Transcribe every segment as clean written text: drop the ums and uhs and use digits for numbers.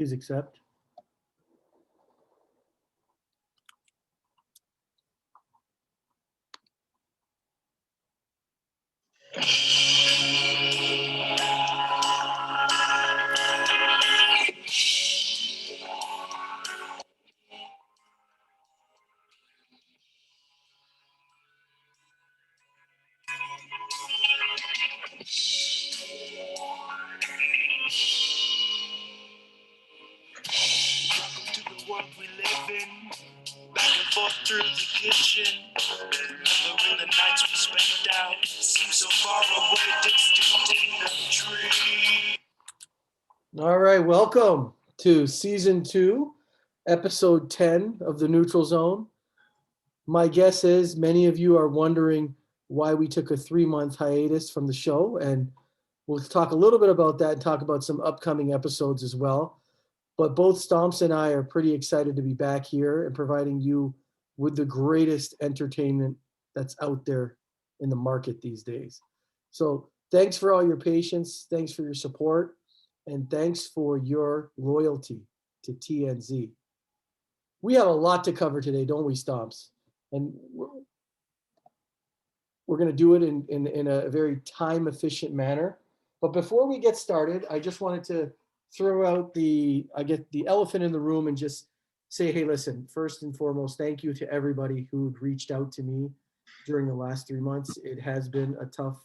Please accept. We live in, back and forth through the kitchen. Remembering the nights we spent out, seem so far away, distant in the tree. All right, welcome to season 2, episode 10 of the Neutral Zone. My guess is many of you are wondering why we took a 3-month hiatus from the show, and we'll talk a little bit about that and talk about some upcoming episodes as well. But both Stomps and I are pretty excited to be back here and providing you with the greatest entertainment that's out there in the market these days. So thanks for all your patience, thanks for your support, and thanks for your loyalty to TNZ. We have a lot to cover today, don't we, Stomps? And we're going to do it in a very time-efficient manner. But before we get started, I just wanted to throw out the elephant in the room and just say, hey, listen, first and foremost, thank you to everybody who reached out to me during the last 3 months. It has been a tough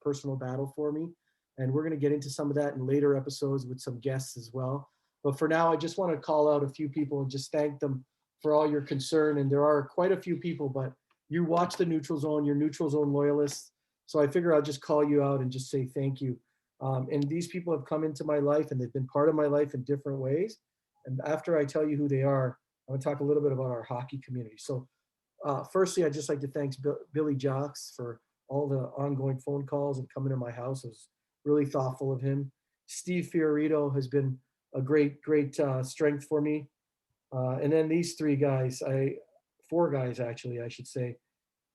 personal battle for me. And we're going to get into some of that in later episodes with some guests as well. But for now, I just want to call out a few people and just thank them for all your concern. And there are quite a few people, but you watch the Neutral Zone, you're Neutral Zone loyalists. So I figure I'll just call you out and just say thank you. And these people have come into my life and they've been part of my life in different ways. And after I tell you who they are, I'm going to talk a little bit about our hockey community. So firstly, I'd just like to thank Billy Jocks for all the ongoing phone calls and coming to my house. It was really thoughtful of him. Steve Fiorito has been a great strength for me. And then these 4 guys actually, I should say,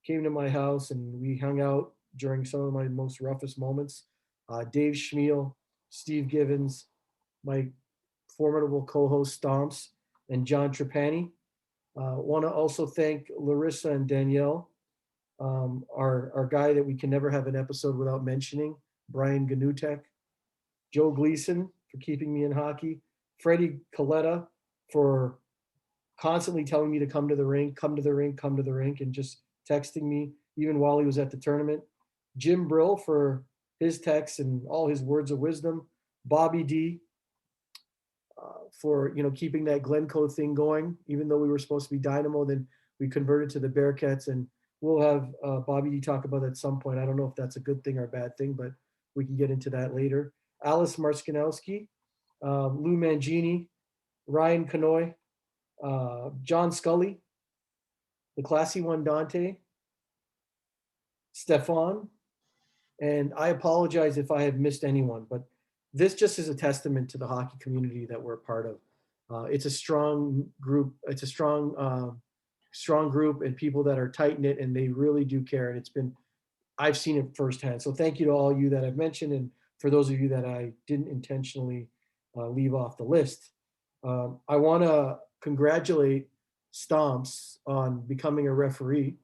came to my house and we hung out during some of my most roughest moments. Dave Schmiel, Steve Givens, my formidable co-host Stomps, and John Trapani. Want to also thank Larissa and Danielle, our guy that we can never have an episode without mentioning, Brian Ganutek, Joe Gleason for keeping me in hockey, Freddie Coletta for constantly telling me to come to the rink, and just texting me even while he was at the tournament, Jim Brill for his texts and all his words of wisdom, Bobby D for keeping that Glencoe thing going, even though we were supposed to be Dynamo, then we converted to the Bearcats, and we'll have Bobby D talk about that at some point. I don't know if that's a good thing or a bad thing, but we can get into that later. Alice Marskanowski, Lou Mangini, Ryan Kanoy, John Scully, the classy one Dante, Stefan, and I apologize if I have missed anyone, but this just is a testament to the hockey community that we're a part of. It's a strong group. It's a strong group and people that are tight-knit and they really do care. And I've seen it firsthand. So thank you to all you that I've mentioned. And for those of you that I didn't intentionally leave off the list, I want to congratulate Stomps on becoming a referee.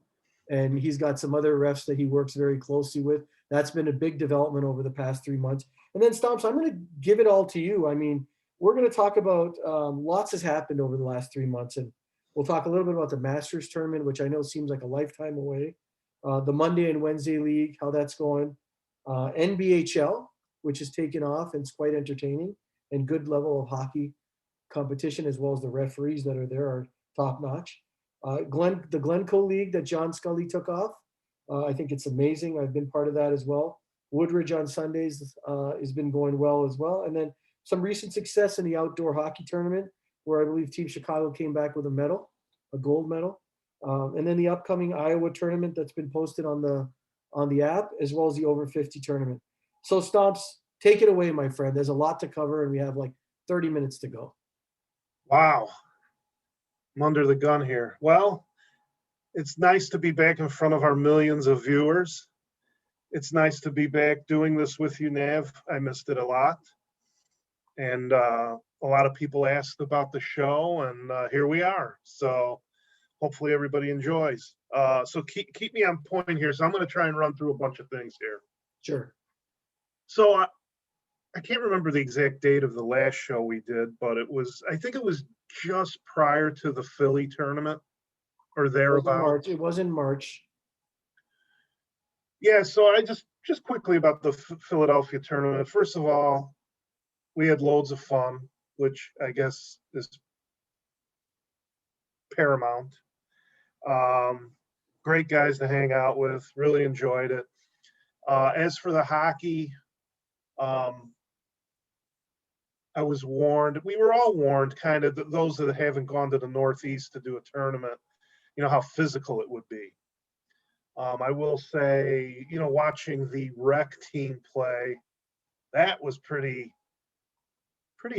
And he's got some other refs that he works very closely with. That's been a big development over the past 3 months. And then Stomps, I'm going to give it all to you. I mean, we're going to talk about lots has happened over the last 3 months. And we'll talk a little bit about the Masters tournament, which I know seems like a lifetime away. The Monday and Wednesday league, how that's going. NBHL, which has taken off and it's quite entertaining and good level of hockey competition, as well as the referees that are there are top notch. The Glencoe League that John Scully took off. I think it's amazing. I've been part of that as well. Woodridge on Sundays has been going well as well. And then some recent success in the outdoor hockey tournament where I believe Team Chicago came back with a gold medal. And then the upcoming Iowa tournament that's been posted on the app, as well as the over 50 tournament. So Stomps, take it away, my friend. There's a lot to cover and we have like 30 minutes to go. Wow. I'm under the gun here. Well, it's nice to be back in front of our millions of viewers. It's nice to be back doing this with you, Nav. I missed it a lot. And a lot of people asked about the show, and here we are. So hopefully everybody enjoys. So keep me on point here. So I'm going to try and run through a bunch of things here. Sure. So I can't remember the exact date of the last show we did, but I think it was just prior to the Philly tournament or It was in thereabout. March. It was in March. Yeah, so I just quickly about the Philadelphia tournament. First of all, we had loads of fun, which I guess is paramount. Great guys to hang out with. Really enjoyed it. As for the hockey, I was warned. We were all warned, kind of those that haven't gone to the Northeast to do a tournament. You know how physical it would be. I will say, watching the rec team play, that was pretty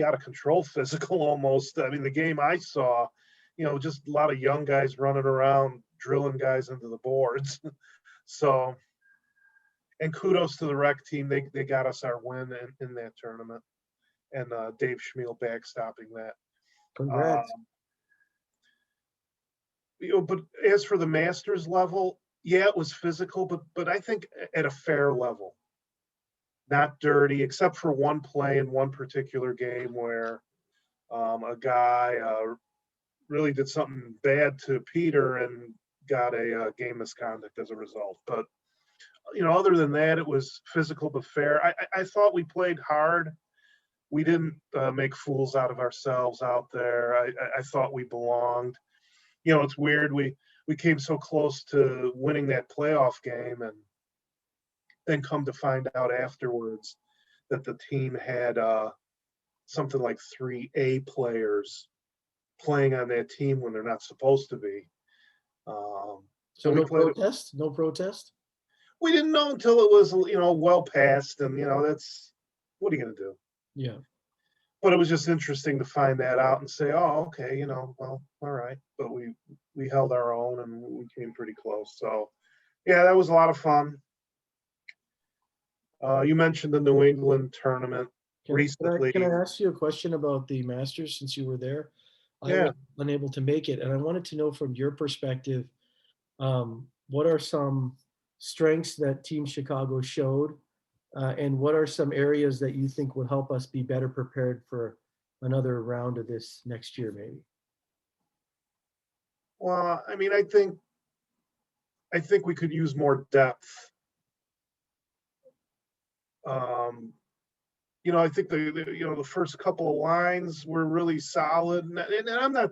out of control physical almost. I mean, the game I saw, just a lot of young guys running around, drilling guys into the boards. So, and kudos to the rec team. They got us our win in that tournament. And Dave Schmiel backstopping that. Congrats. But as for the Masters level, yeah, it was physical, but I think at a fair level. Not dirty, except for one play in one particular game where a guy really did something bad to Peter and got a game misconduct as a result. But other than that, it was physical but fair. I thought we played hard. We didn't make fools out of ourselves out there. I thought we belonged. It's weird. We came so close to winning that playoff game, and then come to find out afterwards that the team had something like 3 A players playing on that team when they're not supposed to be. So no protest? No protest? We didn't know until it was, well past, and that's, what are you going to do? Yeah. But it was just interesting to find that out and say, oh, okay, well, all right. But we held our own and we came pretty close. So, yeah, that was a lot of fun. You mentioned the New England tournament recently. Can I ask you a question about the Masters since you were there? I was unable to make it, and I wanted to know from your perspective, what are some strengths that Team Chicago showed, and what are some areas that you think would help us be better prepared for another round of this next year, maybe? Well, I mean, I think we could use more depth. I think the first couple of lines were really solid, and I'm not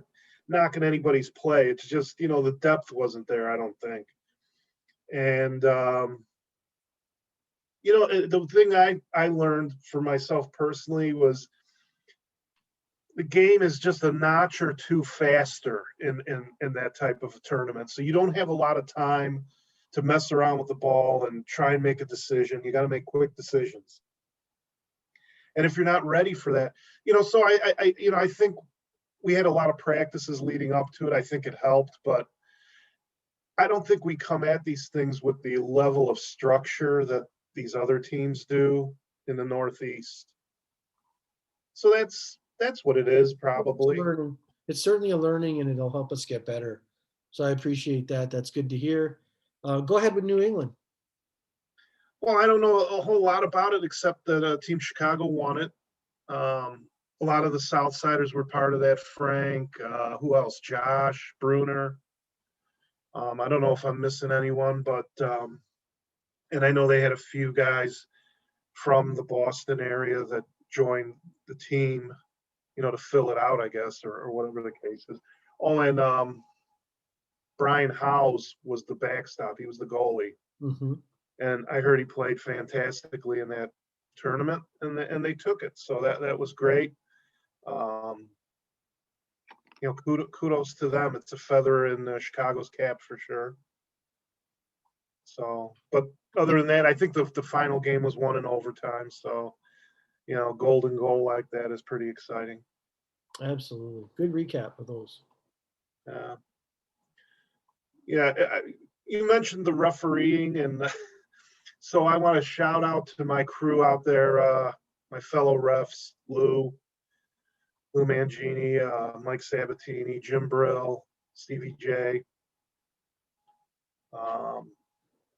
knocking anybody's play. It's just the depth wasn't there, I don't think. And the thing I learned for myself personally was the game is just a notch or two faster in that type of a tournament. So you don't have a lot of time to mess around with the ball and try and make a decision. You got to make quick decisions. And if you're not ready for that, so I think we had a lot of practices leading up to it. I think it helped, but I don't think we come at these things with the level of structure that these other teams do in the Northeast. So that's what it is, probably. It's certainly a learning, and it'll help us get better. So I appreciate that. That's good to hear. Go ahead with New England. Well, I don't know a whole lot about it except that Team Chicago won it. A lot of the Southsiders were part of that. Frank, who else? Josh, Bruner. I don't know if I'm missing anyone, but and I know they had a few guys from the Boston area that joined the team, to fill it out, I guess, or whatever the case is. Oh, and Brian Howes was the backstop. He was the goalie. Mm-hmm. And I heard he played fantastically in that tournament, and they took it. So that was great. Kudos to them. It's a feather in Chicago's cap for sure. So, but other than that, I think the final game was won in overtime. So, golden goal like that is pretty exciting. Absolutely. Good recap of those. Yeah. You mentioned the refereeing, and so I want to shout out to my crew out there, my fellow refs, Lou, Lou Mangini, Mike Sabatini, Jim Brill, Stevie J.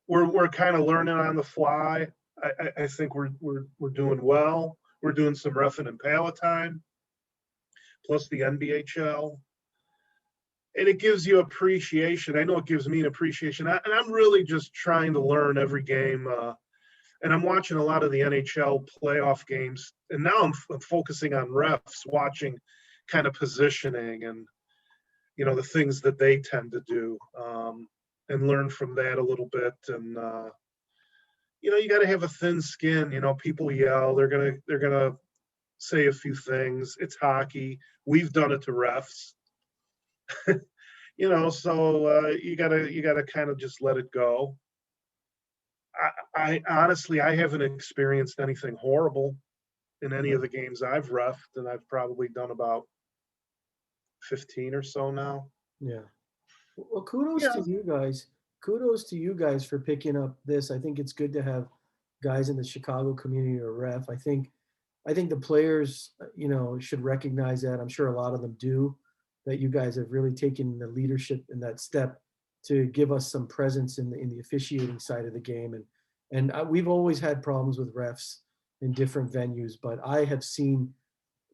We're kind of learning on the fly. I think we're doing well. We're doing some roughing and Palatine, plus the NBHL, and it gives you appreciation. I know it gives me an appreciation, and I'm really just trying to learn every game. And I'm watching a lot of the NHL playoff games, and now I'm focusing on refs, watching kind of positioning and the things that they tend to do, and learn from that a little bit. And you got to have a thin skin. People yell. They're gonna say a few things. It's hockey. We've done it to refs. So you gotta kind of just let it go. I honestly, I haven't experienced anything horrible in any of the games I've refed, and I've probably done about 15 or so now. Yeah. Well, kudos Yeah. to you guys. Kudos to you guys for picking up this. I think it's good to have guys in the Chicago community or ref. I think the players, should recognize that. I'm sure a lot of them do, that you guys have really taken the leadership in that step to give us some presence in the officiating side of the game. And we've always had problems with refs in different venues, but I have seen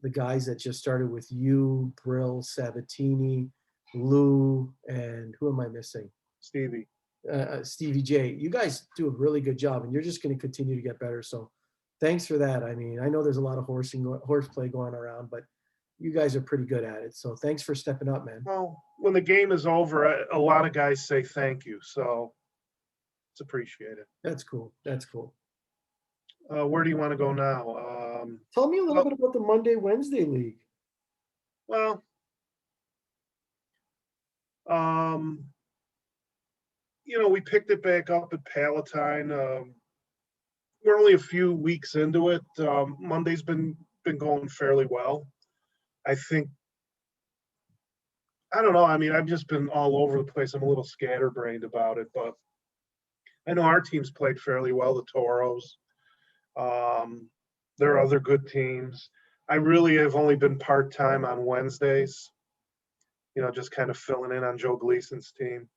the guys that just started with you, Brill, Sabatini, Lou, and who am I missing? Stevie. Stevie J. You guys do a really good job, and you're just going to continue to get better. So thanks for that. I mean, I know there's a lot of horseplay going around, but you guys are pretty good at it. So thanks for stepping up, man. Well, when the game is over, a lot of guys say thank you, so it's appreciated. That's cool. That's cool. Where do you want to go now? Tell me a little bit about the Monday, Wednesday league. Well, we picked it back up at Palatine. We're only a few weeks into it. Monday's been going fairly well. I think, I don't know. I mean, I've just been all over the place. I'm a little scatterbrained about it, but I know our team's played fairly well, the Toros. There are other good teams. I really have only been part-time on Wednesdays, just kind of filling in on Joe Gleason's team.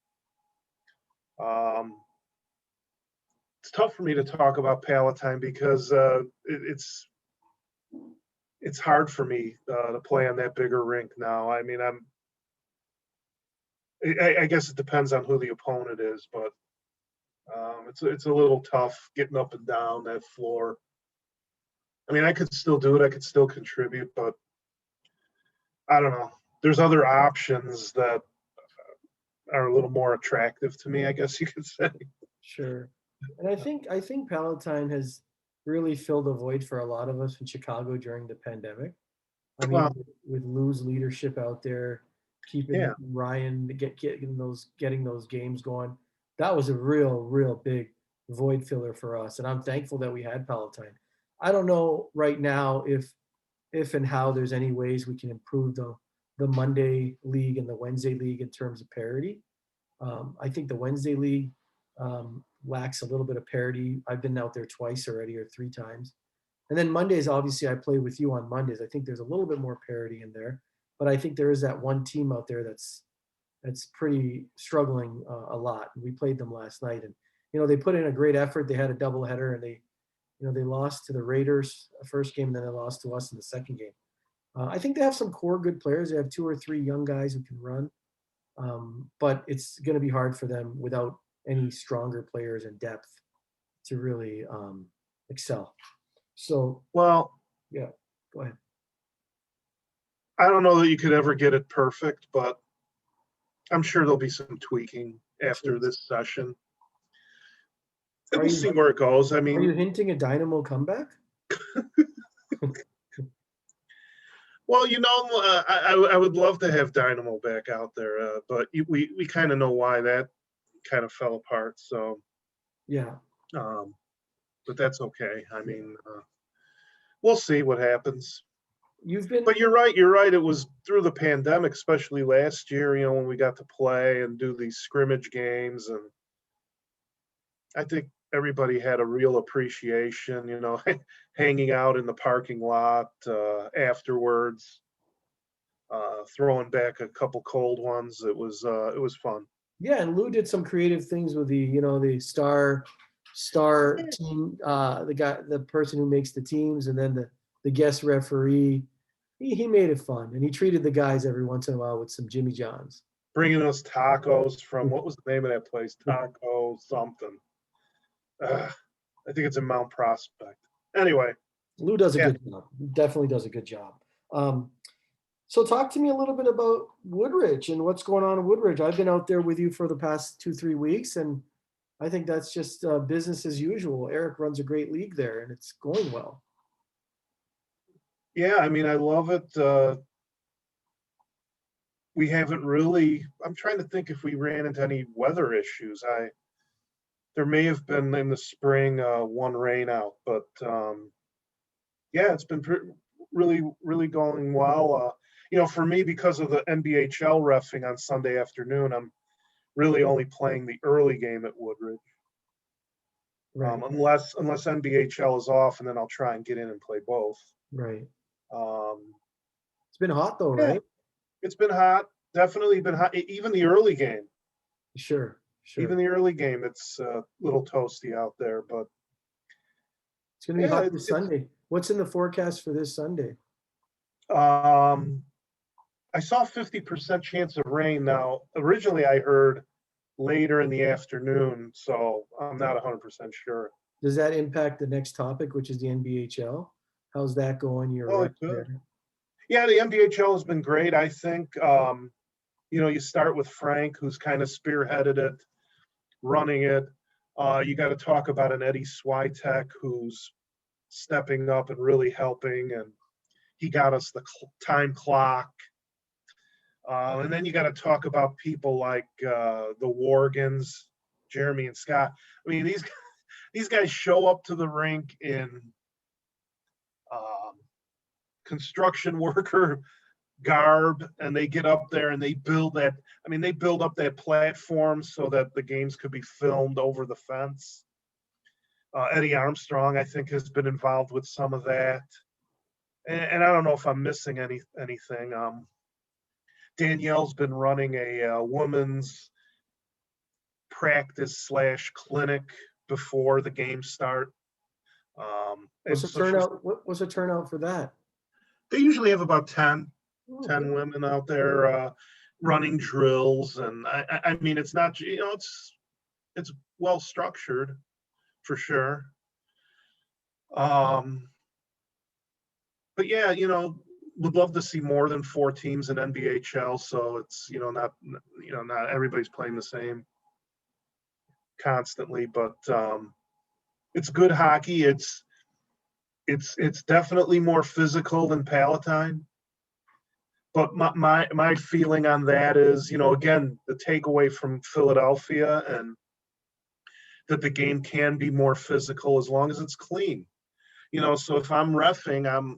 It's tough for me to talk about Palatine because it's hard for me to play on that bigger rink now. I mean, I guess it depends on who the opponent is, but it's a little tough getting up and down that floor. I mean, I could still do it. I could still contribute, but I don't know. There's other options that are a little more attractive to me, I guess you could say. Sure. And I think Palatine has really filled a void for a lot of us in Chicago during the pandemic. I mean, Well, with Lou's leadership out there, keeping Yeah. Ryan getting those games going, that was a real big void filler for us. And I'm thankful that we had Palatine. I don't know right now if and how there's any ways we can improve the Monday league and the Wednesday league in terms of parity. I think the Wednesday league lacks a little bit of parity. I've been out there twice already or three times. And then Mondays, obviously, I play with you on Mondays. I think there's a little bit more parity in there, but I think there is that one team out there that's pretty struggling a lot. We played them last night, and they put in a great effort. They had a doubleheader, and they lost to the Raiders the first game, and then they lost to us in the second game. I think they have some core good players. They have 2 or 3 young guys who can run, but it's going to be hard for them without any stronger players in depth to really excel. So, Well, yeah, go ahead. I don't know that you could ever get it perfect, but I'm sure there'll be some tweaking after this session. And we'll see where it goes. I Are you mean, hinting a Dynamo comeback? well, I would love to have Dynamo back out there, but we kind of know why that kind of fell apart. So, Yeah. but that's okay. I mean, we'll see what happens. But you're right. You're right. It was through the pandemic, especially last year, when we got to play and do these scrimmage games. And I think everybody had a real appreciation, hanging out in the parking lot afterwards. throwing back a couple cold ones. It was fun. Yeah, and Lou did some creative things with the star team, the person who makes the teams, and then the guest referee. He made it fun, and he treated the guys every once in a while with some Jimmy Johns. Bringing us tacos from, what was the name of that place? Taco something. I think it's in Mount Prospect. Anyway, Lou does a yeah. good job. He definitely does a good job. So talk to me a little bit about Woodridge and what's going on in Woodridge. I've been out there with you for the past 2-3 weeks, and I think that's just business as usual. Eric runs a great league there, and it's going well. Yeah, I mean, I love it. We haven't really, I'm trying to think if we ran into any weather issues. There may have been in the spring one rain out, but yeah, it's been really, really going well. For me, because of the NBHL reffing on Sunday afternoon, I'm really only playing the early game at Woodridge. Right. Unless NBHL is off, and then I'll try and get in and play both. Right. Um, It's been hot though, yeah, right? it's been hot. Definitely been hot. Even the early game. Sure. Even the early game, it's a little toasty out there, but It's going to be yeah, hot this Sunday. What's in the forecast for this Sunday? I saw 50% chance of rain. Now, originally I heard later in the afternoon, so I'm not 100% sure. Does that impact the next topic, which is the NBHL? How's that going? Oh, it could. Yeah, the NBHL has been great. I think, you start with Frank, who's kind of spearheaded it, running it. You got to talk about an Eddie Switek, who's stepping up and really helping, and he got us the time clock. And then you got to talk about people like the Worgans, Jeremy and Scott. I mean, these guys show up to the rink in construction worker garb, and they get up there and they build that. I mean, they build up that platform so that the games could be filmed over the fence. Eddie Armstrong, I think, has been involved with some of that. And I don't know if I'm missing anything. Danielle's been running a women's practice / clinic before the games start. What's the turnout? What's the turnout for that? They usually have about 10 women out there running drills, and I mean, it's not, it's well structured for sure. But yeah, would love to see more than 4 teams in NBHL. So it's, not everybody's playing the same constantly, but it's good hockey. It's definitely more physical than Palatine. But my feeling on that is, again, the takeaway from Philadelphia, and that the game can be more physical as long as it's clean. So if I'm reffing,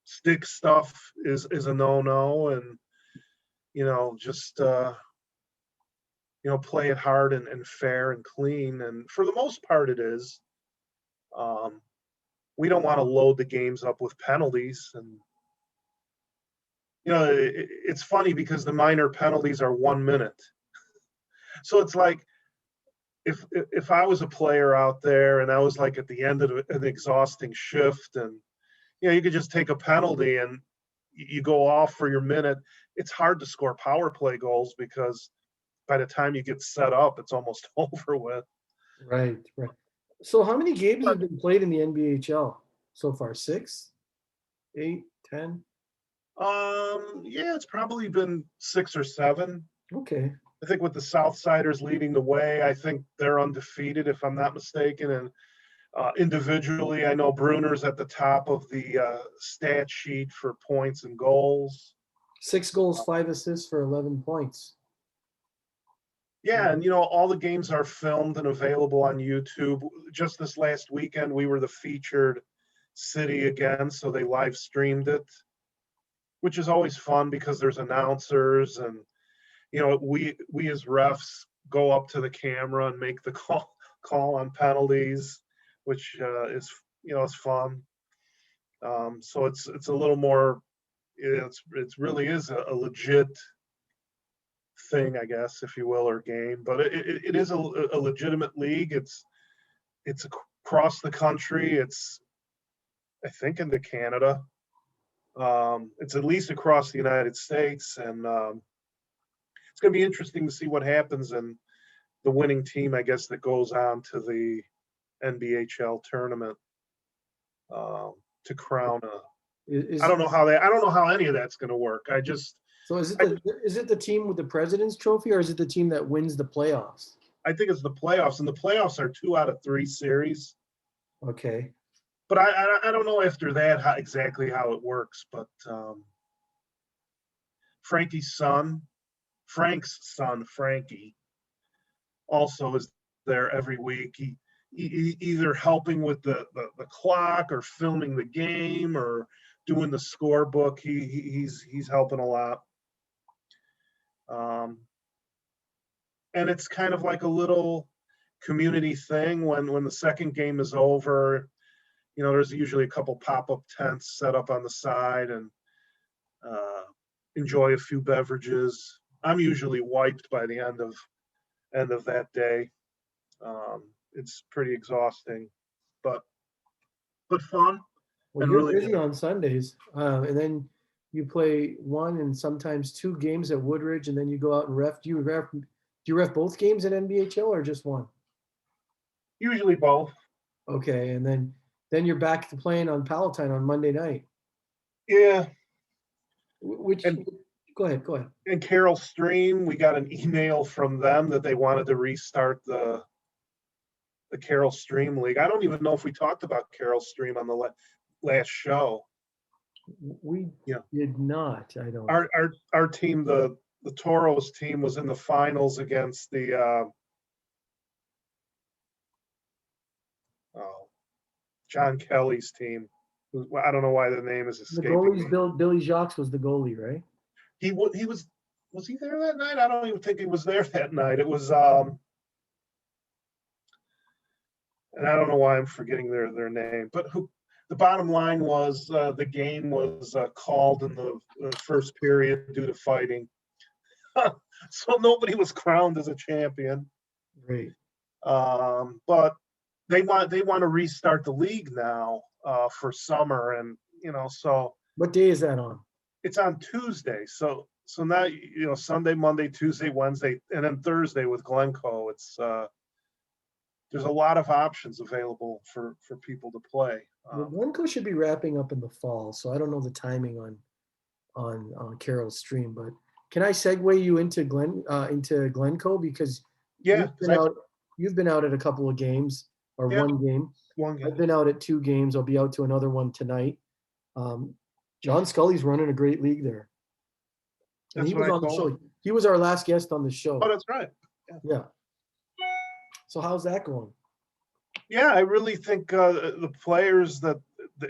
stick stuff is a no-no, and just play it hard and fair and clean, and for the most part it is. We don't want to load the games up with penalties, and it's funny because the minor penalties are 1 minute. So it's like, if I was a player out there and I was like at the end of an exhausting shift, and you could just take a penalty and you go off for your minute. It's hard to score power play goals because by the time you get set up, it's almost over with. Right. So how many games have been played in the NBHL so far? 6, 8, 10? Yeah, it's probably been 6 or 7. Okay. I think with the Southsiders leading the way, I think they're undefeated, if I'm not mistaken. And individually, I know Bruner's at the top of the stat sheet for points and goals. 6 goals, 5 assists for 11 points. Yeah, and all the games are filmed and available on YouTube. Just this last weekend, we were the featured city again, so they live streamed it, which is always fun because there's announcers, and we as refs go up to the camera and make the call on penalties, which is is fun. So it's a little more it's really is a legit thing, I guess, if you will, or game. But it is a legitimate league. It's across the country. It's, I think, into Canada. It's at least across the United States, and it's going to be interesting to see what happens. And the winning team, I guess, that goes on to the NBHL tournament to crown a. Is, I don't know how any of that's going to work. so is it the team with the President's Trophy, or is it the team that wins the playoffs? I think it's the playoffs, and the playoffs are 2 out of 3 series. Okay. But I don't know after that exactly how it works. But Frank's son, Frankie, also is there every week. He either helping with the clock or filming the game or doing the scorebook. He's helping a lot. And it's kind of like a little community thing when the second game is over. There's usually a couple pop-up tents set up on the side, and enjoy a few beverages. I'm usually wiped by the end of that day. It's pretty exhausting, but fun. Well, And you're really busy on Sundays, and then you play 1 and sometimes 2 games at Woodridge, and then you go out and ref. Do you ref both games at NBHL or just one? Usually both. Okay, and then you're back to playing on Palatine on Monday night. Yeah. Go ahead. And Carroll Stream, we got an email from them that they wanted to restart the Carroll Stream League. I don't even know if we talked about Carroll Stream on the last show. We did not. I don't. Our team, the Toros team, was in the finals against the John Kelly's team. I don't know why the name is escaping. The goalie's Billy Jacques was the goalie, right? He was he there that night? I don't even think he was there that night. It was and I don't know why I'm forgetting their name. But the bottom line was the game was called in the first period due to fighting. So nobody was crowned as a champion. Right. But they want to restart the league now for summer, and so. What day is that on? It's on Tuesday, so now Sunday, Monday, Tuesday, Wednesday, and then Thursday with Glencoe. It's there's a lot of options available for people to play. Glencoe should be wrapping up in the fall, so I don't know the timing on Carroll's Stream, but can I segue you into Glencoe, because you've been out at a couple of games, or one game. I've been out at 2 games. I'll be out to another one tonight. John Scully's running a great league there. And he was on the show. He was our last guest on the show. Oh, that's right. Yeah. So how's that going? Yeah, I really think the players that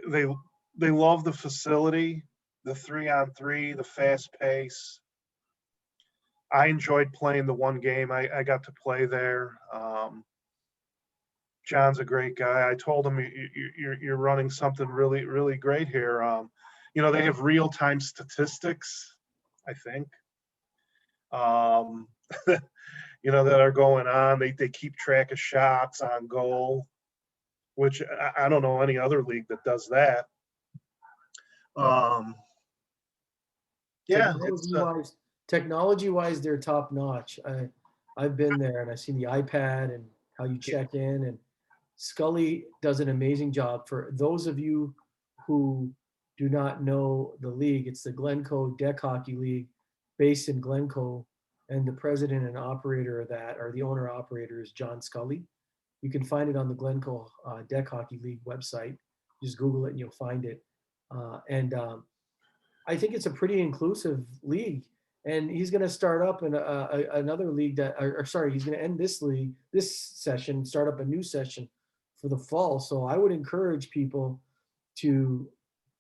they love the facility, the 3-on-3, the fast pace. I enjoyed playing the one game I got to play there. John's a great guy. I told him you're running something really, really great here. They have real-time statistics, I think, that are going on. They keep track of shots on goal, which I don't know any other league that does that. Yeah. Technology-wise, they're top-notch. I've been there, and I've seen the iPad and how you check in, and Scully does an amazing job. For those of you who do not know the league, it's the Glencoe Deck Hockey League based in Glencoe, and the president and operator of that, or the owner-operator, is John Scully. You can find it on the Glencoe Deck Hockey League website. Just Google it and you'll find it. I think it's a pretty inclusive league. And he's going to start up in another league he's going to end this league, this session, start up a new session for the fall. So I would encourage people to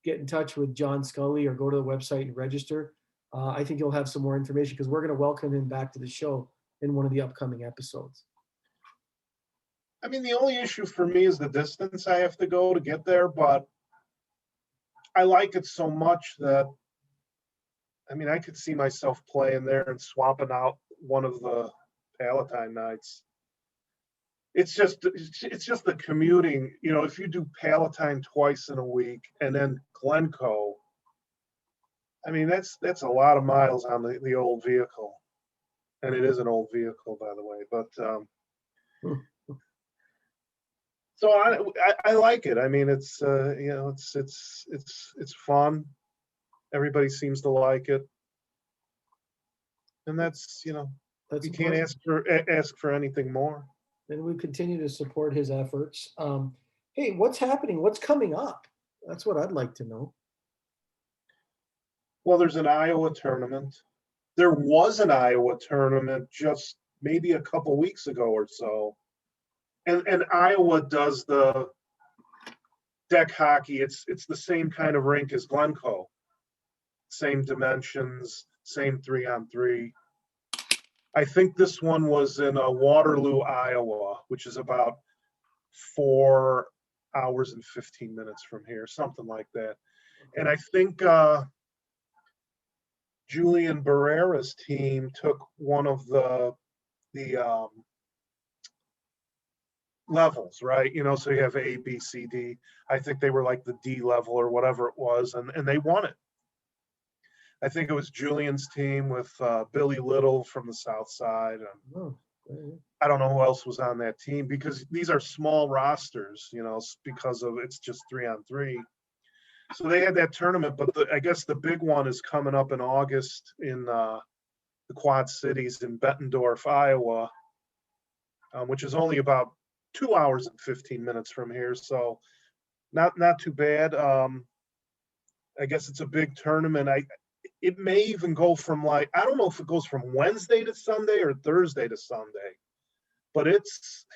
get in touch with John Scully or go to the website and register. I think you'll have some more information, because we're going to welcome him back to the show in one of the upcoming episodes. I mean, the only issue for me is the distance I have to go to get there, but I like it so much that I mean, I could see myself playing there and swapping out one of the Palatine nights. It's just the commuting. You know, if you do Palatine twice in a week and then Glencoe, I mean, that's a lot of miles on the old vehicle, and it is an old vehicle, by the way. But so I like it. I mean, it's you know, it's fun. Everybody seems to like it, and that's, you know, That's you can't ask for anything more. and we continue to support his efforts. Hey, what's happening? What's coming up? That's what I'd like to know. Well, there's an Iowa tournament. There was an Iowa tournament just maybe a couple weeks ago or so. And Iowa does the deck hockey. It's the same kind of rink as Glencoe. Same dimensions, same 3-on-3. I think this one was in Waterloo, Iowa, which is about 4 hours and 15 minutes from here, something like that. And I think Julian Barrera's team took one of the levels, right? You know, so you have A, B, C, D. I think they were like the D level or whatever it was, and they won it. I think it was Julian's team with Billy Little from the South Side. Oh, I don't know who else was on that team because these are small rosters, you know, because of it's just 3-on-3. So they had that tournament, but I guess the big one is coming up in August in the Quad Cities in Bettendorf, Iowa, which is only about 2 hours and 15 minutes from here. So not too bad. I guess it's a big tournament. It may even go from I don't know if it goes from Wednesday to Sunday or Thursday to Sunday, but it's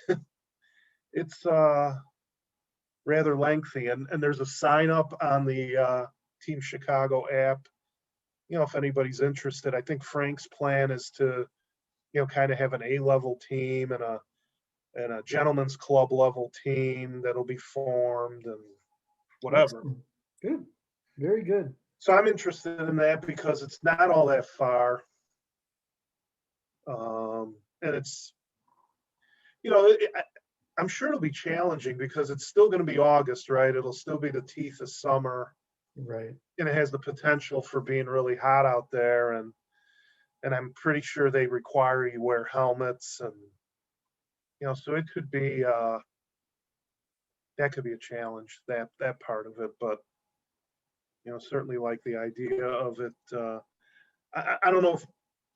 rather lengthy. And there's a sign up on the Team Chicago app. You know, if anybody's interested, I think Frank's plan is to, you know, kind of have an A-level team and a gentleman's club level team that'll be formed and whatever. excellent. Good. Very good. So I'm interested in that because it's not all that far. And it's, you know, I'm sure it'll be challenging because it's still going to be August, right? It'll still be the teeth of summer. Right. And it has the potential for being really hot out there. And I'm pretty sure they require you wear helmets and, you know, so it could be, that could be a challenge, that part of it. But, you know, certainly like the idea of it. I don't know if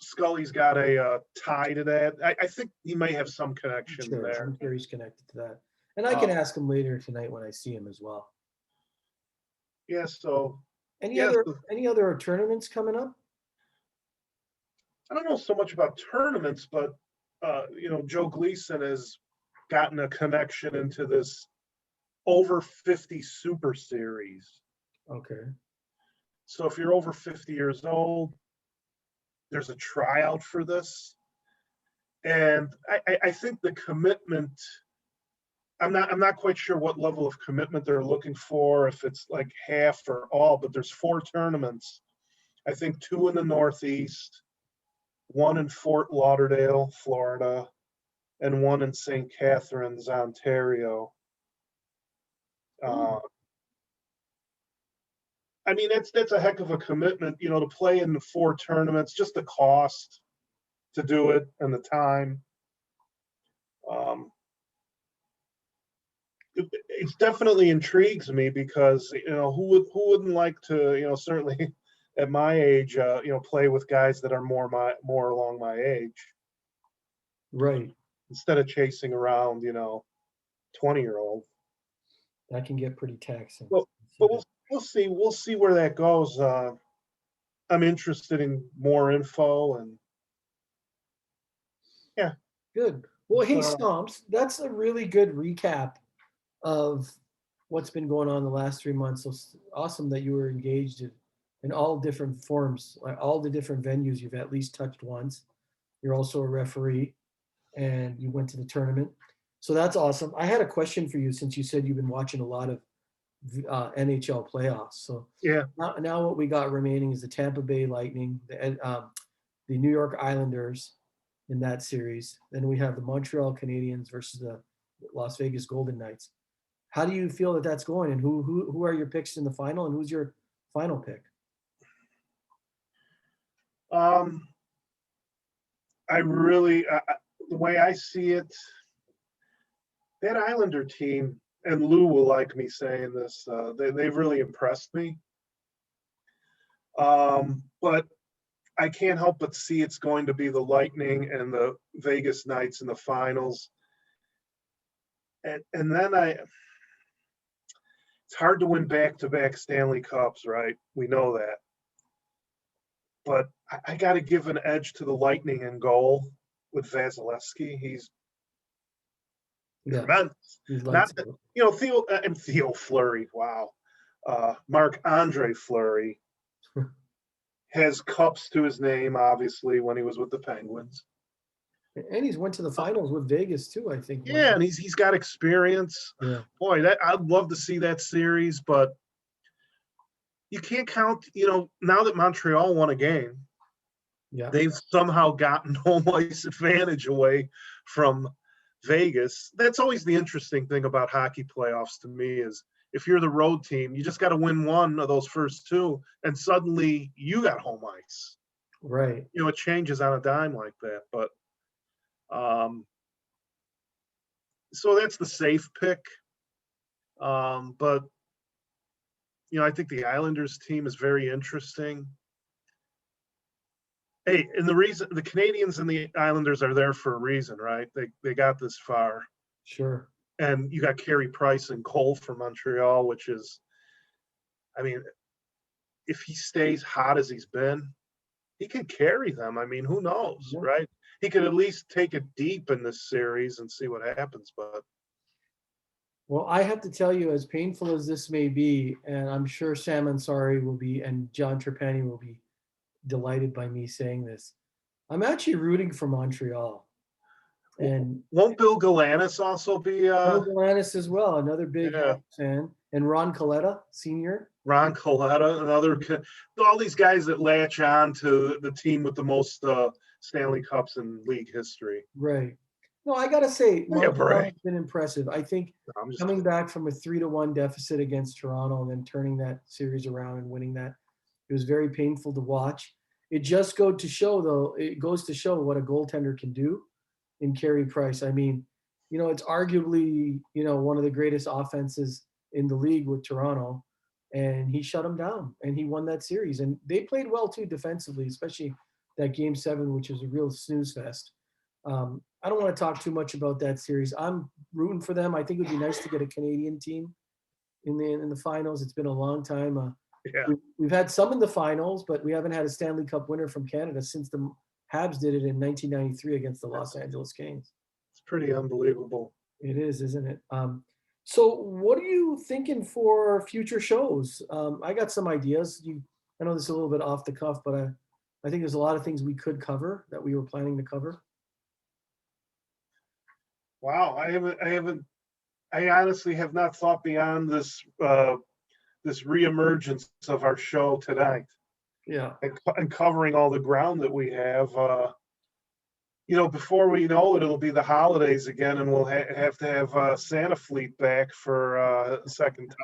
Scully's got a tie to that. I think he may have some connection Sure. there. I'm sure he's connected to that. And I can ask him later tonight when I see him as well. Yeah. So Any yeah, other tournaments coming up? I don't know so much about tournaments, but you know, Joe Gleason has gotten a connection into this over 50 Super Series. Okay. So if you're over 50 years old, there's a tryout for this. And I think the commitment, I'm not quite sure what level of commitment they're looking for, if it's like half or all, but there's 4 tournaments. I think 2 in the Northeast, 1 in Fort Lauderdale, Florida, and 1 in St. Catharines, Ontario. I mean, that's a heck of a commitment, you know, to play in the 4 tournaments, just the cost to do it and the time. It definitely intrigues me because, you know, who wouldn't like to, you know, certainly at my age, you know, play with guys that are more along my age. Right. Instead of chasing around, you know, 20-year-old. That can get pretty taxing. Well, but we'll see where that goes. I'm interested in more info and yeah. Good. Well, hey, Stomps, that's a really good recap of what's been going on the last 3 months. So awesome that you were engaged in all different forms, like all the different venues you've at least touched once. You're also a referee and you went to the tournament. So that's awesome. I had a question for you since you said you've been watching a lot of NHL playoffs. So Yeah. now what we got remaining is the Tampa Bay Lightning, the New York Islanders in that series. Then we have the Montreal Canadiens versus the Las Vegas Golden Knights. How do you feel that that's going, and who are your picks in the final, and who's your final pick? I really, the way I see it, that Islander team, and Lou will like me saying this, they've really impressed me. But I can't help but see it's going to be the Lightning and the Vegas Knights in the finals. And then it's hard to win back-to-back Stanley Cups, right? We know that. But I got to give an edge to the Lightning in goal with Vasilevsky. He's immense. Not that, Theo Fleury. Wow, Marc-Andre Fleury has cups to his name, obviously, when he was with the Penguins. And he's went to the finals with Vegas too, I think. Yeah, and he's got experience. Yeah. Boy, I'd love to see that series, but you can't count. Now that Montreal won a game, yeah, they've somehow gotten home ice advantage away from Vegas. That's always the interesting thing about hockey playoffs to me is if you're the road team, you just got to win one of those first two, and suddenly you got home ice. Right. It changes on a dime like that. But so that's the safe pick. But I think the Islanders team is very interesting. Hey, and the reason the Canadians and the Islanders are there for a reason, right? They got this far. Sure. And you got Carey Price and Cole from Montreal, which is, if he stays hot as he's been, he can carry them. Who knows, right? He could at least take it deep in this series and see what happens. But well, I have to tell you, as painful as this may be, and I'm sure Sam Ansari will be, and John Trapani will be delighted by me saying this, I'm actually rooting for Montreal. And won't Bill Galanis also be? Bill Galanis as well, another big fan, and Ron Coletta Sr. Ron Coletta, all these guys that latch on to the team with the most Stanley Cups in league history. Right. No, I gotta say, Montreal has been impressive. I think coming back from a 3-1 deficit against Toronto and then turning that series around and winning that, it was very painful to watch. It just goes to show what a goaltender can do in Carey Price. It's arguably, one of the greatest offenses in the league with Toronto, and he shut them down and he won that series. And they played well too defensively, especially that game 7, which was a real snooze fest. I don't want to talk too much about that series. I'm rooting for them. I think it would be nice to get a Canadian team in the finals. It's been a long time. We've had some in the finals, but we haven't had a Stanley Cup winner from Canada since the Habs did it in 1993 against the Los Angeles Kings. It's pretty unbelievable. It is, isn't it? So what are you thinking for future shows? I got some ideas. I know this is a little bit off the cuff, but I think there's a lot of things we could cover that we were planning to cover. Wow, I honestly have not thought beyond this reemergence of our show tonight. Yeah. And covering all the ground that we have. Before we know it, it'll be the holidays again, and we'll have to have Santa Fleet back for a second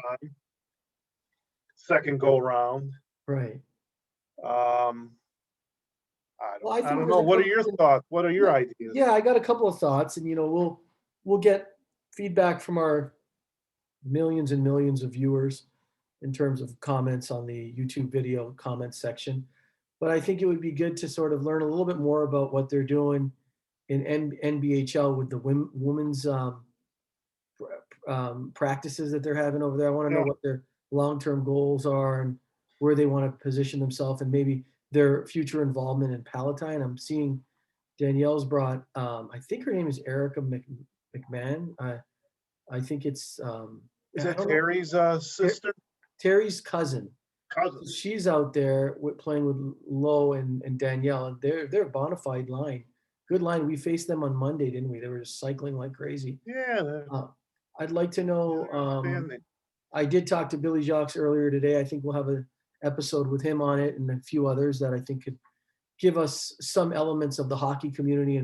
go round. Right. I don't know. What are your thoughts? What are your ideas? Yeah, I got a couple of thoughts, and we'll get feedback from our millions and millions of viewers in terms of comments on the YouTube video comments section. But I think it would be good to sort of learn a little bit more about what they're doing in NBHL with the women's practices that they're having over there. I want to know what their long-term goals are and where they want to position themselves, and maybe their future involvement in Palatine. I'm seeing Danielle's brought, I think her name is Erica McMahon. I think it's is that Terry's sister? Terry's cousin. She's out there playing with Lowe and Danielle, and they're a bona fide line. Good line. We faced them on Monday, didn't we? They were just cycling like crazy. Yeah. I'd like to know. I did talk to Billy Jacques earlier today. I think we'll have an episode with him on it and a few others that I think could give us some elements of the hockey community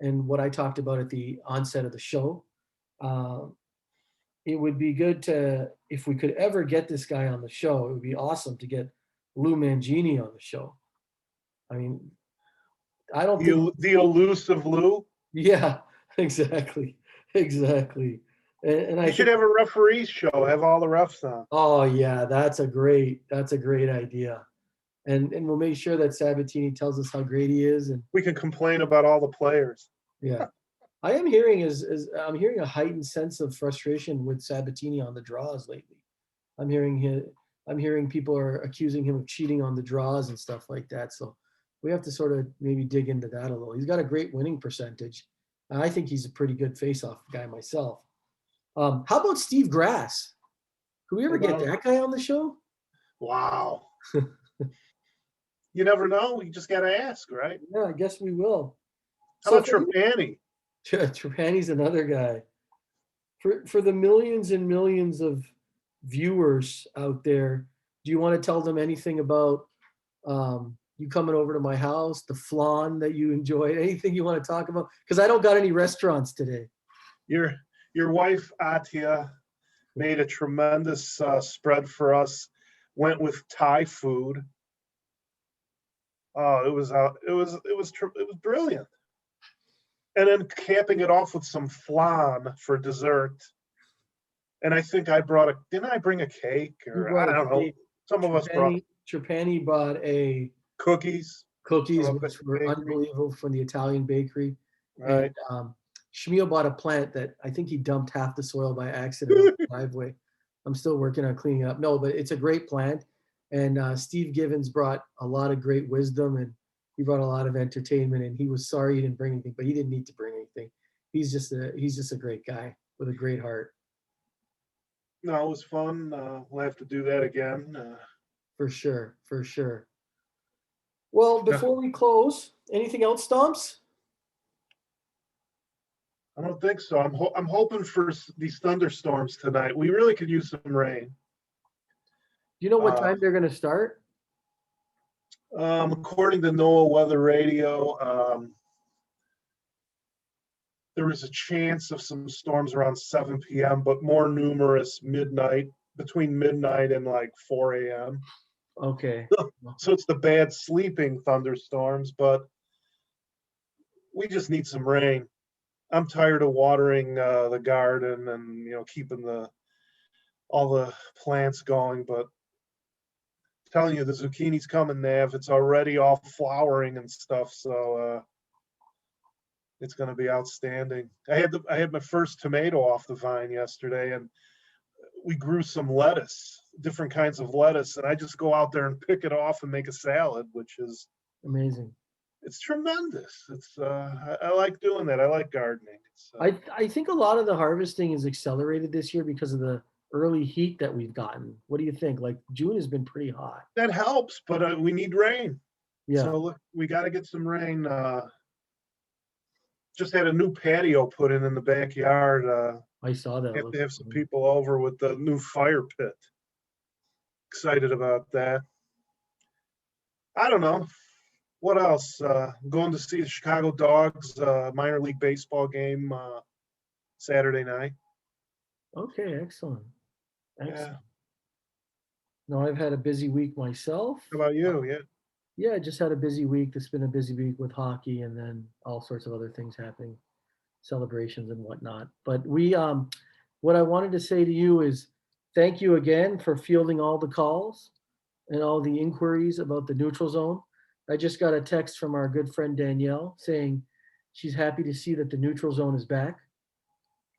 and what I talked about at the onset of the show. Uh, it would be good to, if we could ever get this guy on the show, it would be awesome to get Lou Mangini on the show. I mean, I don't think, The elusive Lou. yeah, exactly, exactly. And I You should think, have a referee show. Have all the refs on. oh yeah, that's a great idea. And we'll make sure that Sabatini tells us how great he is. And We can complain about all the players. yeah, I am hearing I'm hearing a heightened sense of frustration with Sabatini on the draws lately. I'm hearing people are accusing him of cheating on the draws and stuff like that. So we have to sort of maybe dig into that a little. He's got a great winning percentage. And I think he's a pretty good face-off guy myself. How about Steve Grass? Could we ever get that guy on the show? Wow. You never know. You just got to ask, right? Yeah, I guess we will. How about Trapani? Trapani's another guy. For the millions and millions of viewers out there, do you want to tell them anything about you coming over to my house, the flan that you enjoyed, anything you want to talk about? Because I don't got any restaurants today. Your wife Atia made a tremendous spread for us. Went with Thai food. Oh, it was brilliant. And then capping it off with some flan for dessert. And I think didn't I bring a cake? Or I don't know. Some of us brought. Trapani bought cookies, which were unbelievable from the Italian bakery. Right. And Shmuel bought a plant that I think he dumped half the soil by accident on the driveway. I'm still working on cleaning it up. No, but it's a great plant. And Steve Givens brought a lot of great wisdom, and he brought a lot of entertainment, and he was sorry he didn't bring anything, but he didn't need to bring anything. He's just a great guy with a great heart. No, it was fun. We'll have to do that again. For sure. Well, before we close, anything else, Stomps? I don't think so. I'm hoping for these thunderstorms tonight. We really could use some rain. Do you know what time they're going to start? According to NOAA Weather Radio, there is a chance of some storms around 7 p.m., but more numerous between midnight and like 4 a.m. Okay. So it's the bad sleeping thunderstorms, but we just need some rain. I'm tired of watering the garden and keeping all the plants going, but I'm telling you, the zucchini's coming, Nav. It's already all flowering and stuff, so it's going to be outstanding. I had my first tomato off the vine yesterday, and we grew some lettuce, different kinds of lettuce, and I just go out there and pick it off and make a salad, which is amazing. It's tremendous. I like doing that. I like gardening. I think a lot of the harvesting is accelerated this year because of the early heat that we've gotten. What do you think? Like June has been pretty hot. That helps, but we need rain. Yeah. So look, we got to get some rain. Just had a new patio put in the backyard. I saw that. Have to have some people over with the new fire pit. Excited about that. I don't know. What else? Going to see the Chicago Dogs minor league baseball game Saturday night. Okay, excellent. Yeah. No, I've had a busy week myself. How about you? Yeah, I just had a busy week. It's been a busy week with hockey and then all sorts of other things happening, celebrations and whatnot. But what I wanted to say to you is thank you again for fielding all the calls and all the inquiries about the neutral zone. I just got a text from our good friend Danielle saying she's happy to see that the neutral zone is back.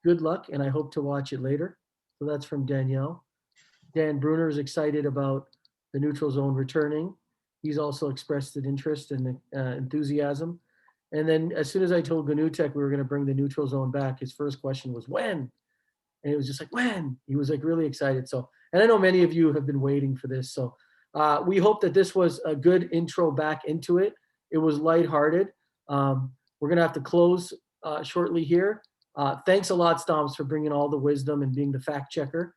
Good luck, and I hope to watch it later. So that's from Danielle. Dan Bruner is excited about the neutral zone returning. He's also expressed an interest and enthusiasm. And then as soon as I told Ganutek we were going to bring the neutral zone back, his first question was when? And it was just like, when? He was like really excited. So, and I know many of you have been waiting for this. So we hope that this was a good intro back into it. It was lighthearted. We're going to have to close shortly here. Thanks a lot, Stomps, for bringing all the wisdom and being the fact checker.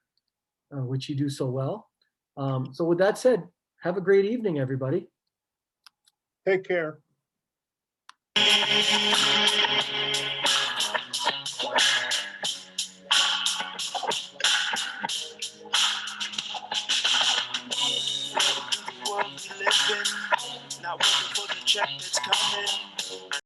We which you do so well. So with that said, have a great evening, everybody. Take care. World we live in, not waiting for the check that's coming.